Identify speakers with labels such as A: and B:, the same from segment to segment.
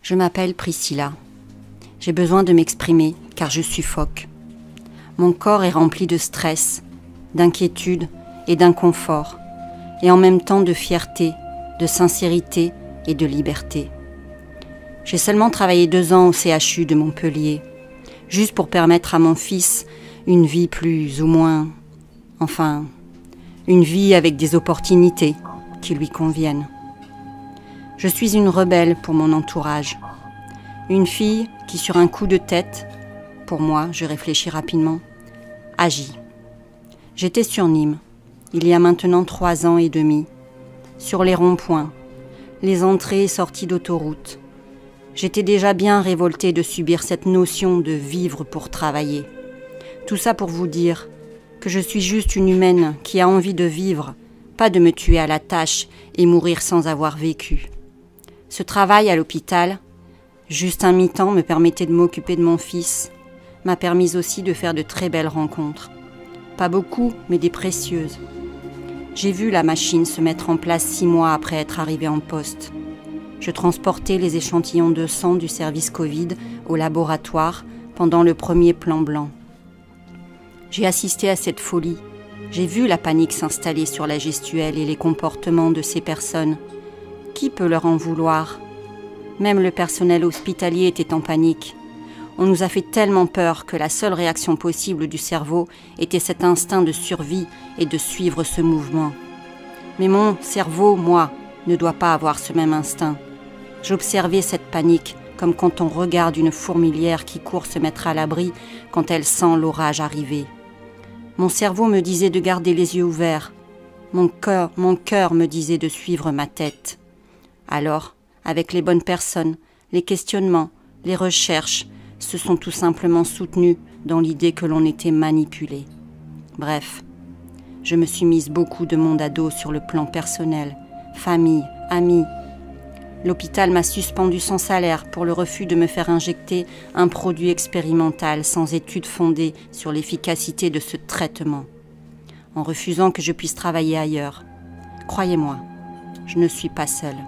A: Je m'appelle Priscilla. J'ai besoin de m'exprimer car je suffoque. Mon corps est rempli de stress, d'inquiétude et d'inconfort, et en même temps de fierté, de sincérité et de liberté. J'ai seulement travaillé 2 ans au CHU de Montpellier, juste pour permettre à mon fils une vie plus ou moins... Enfin, une vie avec des opportunités qui lui conviennent. Je suis une rebelle pour mon entourage. Une fille qui, sur un coup de tête, pour moi, je réfléchis rapidement, agit. J'étais sur Nîmes, il y a maintenant 3 ans et demi, sur les ronds-points, les entrées et sorties d'autoroute. J'étais déjà bien révoltée de subir cette notion de vivre pour travailler. Tout ça pour vous dire que je suis juste une humaine qui a envie de vivre, pas de me tuer à la tâche et mourir sans avoir vécu. Ce travail à l'hôpital, juste un mi-temps, me permettait de m'occuper de mon fils, m'a permis aussi de faire de très belles rencontres. Pas beaucoup, mais des précieuses. J'ai vu la machine se mettre en place 6 mois après être arrivée en poste. Je transportais les échantillons de sang du service Covid au laboratoire pendant le premier plan blanc. J'ai assisté à cette folie. J'ai vu la panique s'installer sur la gestuelle et les comportements de ces personnes. Qui peut leur en vouloir ? Même le personnel hospitalier était en panique. On nous a fait tellement peur que la seule réaction possible du cerveau était cet instinct de survie et de suivre ce mouvement. Mais mon cerveau, moi, ne doit pas avoir ce même instinct. J'observais cette panique comme quand on regarde une fourmilière qui court se mettre à l'abri quand elle sent l'orage arriver. Mon cerveau me disait de garder les yeux ouverts. Mon cœur me disait de suivre ma tête. Alors, avec les bonnes personnes, les questionnements, les recherches se sont tout simplement soutenus dans l'idée que l'on était manipulé. Bref, je me suis mise beaucoup de monde à dos sur le plan personnel, famille, amis. L'hôpital m'a suspendu sans salaire pour le refus de me faire injecter un produit expérimental sans études fondées sur l'efficacité de ce traitement, en refusant que je puisse travailler ailleurs. Croyez-moi, je ne suis pas seule.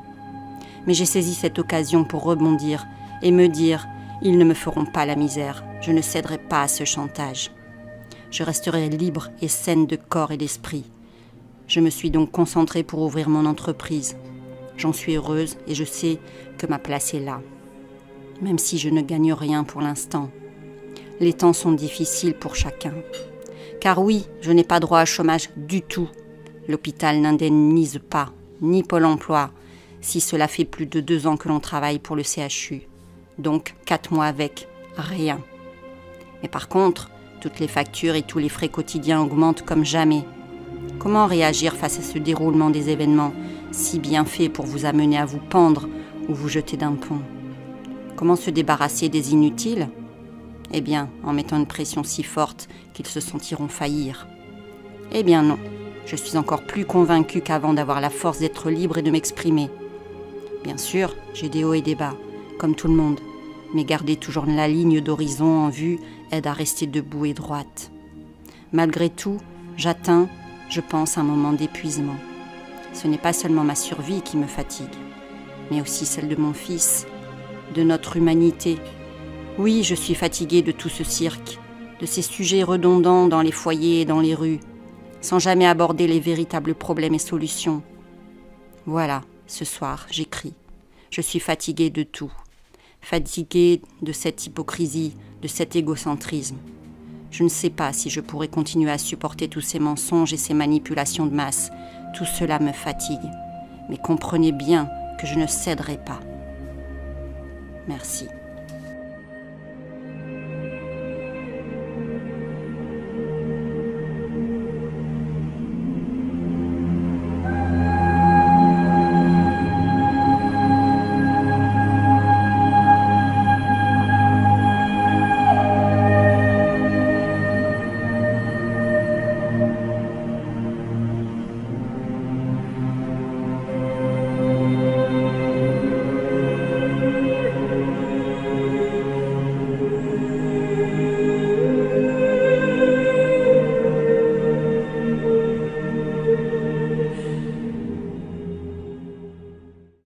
A: Mais j'ai saisi cette occasion pour rebondir et me dire « Ils ne me feront pas la misère, je ne céderai pas à ce chantage. Je resterai libre et saine de corps et d'esprit. » Je me suis donc concentrée pour ouvrir mon entreprise. J'en suis heureuse et je sais que ma place est là, même si je ne gagne rien pour l'instant. Les temps sont difficiles pour chacun. Car oui, je n'ai pas droit au chômage du tout. L'hôpital n'indemnise pas, ni Pôle emploi, si cela fait plus de 2 ans que l'on travaille pour le CHU. Donc 4 mois avec rien. Mais par contre, toutes les factures et tous les frais quotidiens augmentent comme jamais. Comment réagir face à ce déroulement des événements, si bien fait pour vous amener à vous pendre ou vous jeter d'un pont? Comment se débarrasser des inutiles? Eh bien, en mettant une pression si forte qu'ils se sentiront faillir. Eh bien non, je suis encore plus convaincue qu'avant d'avoir la force d'être libre et de m'exprimer. Bien sûr, j'ai des hauts et des bas, comme tout le monde, mais garder toujours la ligne d'horizon en vue aide à rester debout et droite. Malgré tout, j'atteins, je pense, un moment d'épuisement. Ce n'est pas seulement ma survie qui me fatigue, mais aussi celle de mon fils, de notre humanité. Oui, je suis fatiguée de tout ce cirque, de ces sujets redondants dans les foyers et dans les rues, sans jamais aborder les véritables problèmes et solutions. Voilà, ce soir, j'écris. Je suis fatiguée de tout. Fatiguée de cette hypocrisie, de cet égocentrisme. Je ne sais pas si je pourrais continuer à supporter tous ces mensonges et ces manipulations de masse. Tout cela me fatigue. Mais comprenez bien que je ne céderai pas. Merci.